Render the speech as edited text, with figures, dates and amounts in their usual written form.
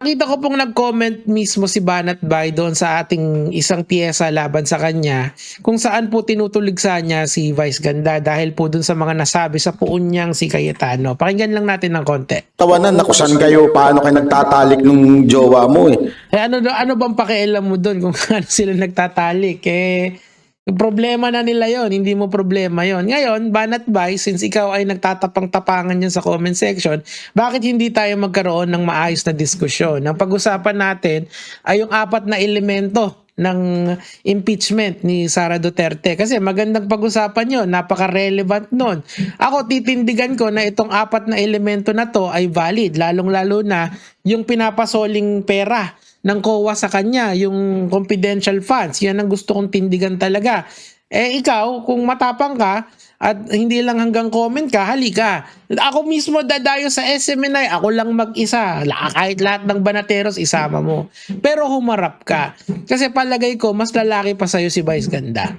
Nakita ko pong nag-comment mismo si Banat Bay doon sa ating isang piyesa laban sa kanya, kung saan po tinutuligsa niya si Vice Ganda dahil po dun sa mga nasabi sa puon niyang si Cayetano. Pakinggan lang natin ng konti. Tawanan na kung saan kayo, paano kayo nagtatalik nung jowa mo eh. Ano bang pakialam mo doon kung ano sila nagtatalik? Yung problema na nila yon, hindi mo problema yon. Ngayon, Banat Bay, since ikaw ay nagtatapang-tapangan yan sa comment section, bakit hindi tayo magkaroon ng maayos na diskusyon? Ang pag-usapan natin ay yung 4 na elemento ng impeachment ni Sara Duterte. Kasi magandang pag-usapan yon, napaka-relevant nun. Ako, titindigan ko na itong 4 na elemento na to ay valid, lalong-lalo na yung pinapasoling pera ng COA sa kanya, yung confidential funds. Yan ang gusto kong tindigan talaga. Ikaw, kung matapang ka at hindi lang hanggang comment ka, halika. Ako mismo dadayo sa SMNI, ako lang mag-isa. Kahit lahat ng banateros isama mo. Pero humarap ka. Kasi palagay ko, mas lalaki pa sa'yo si Vice Ganda.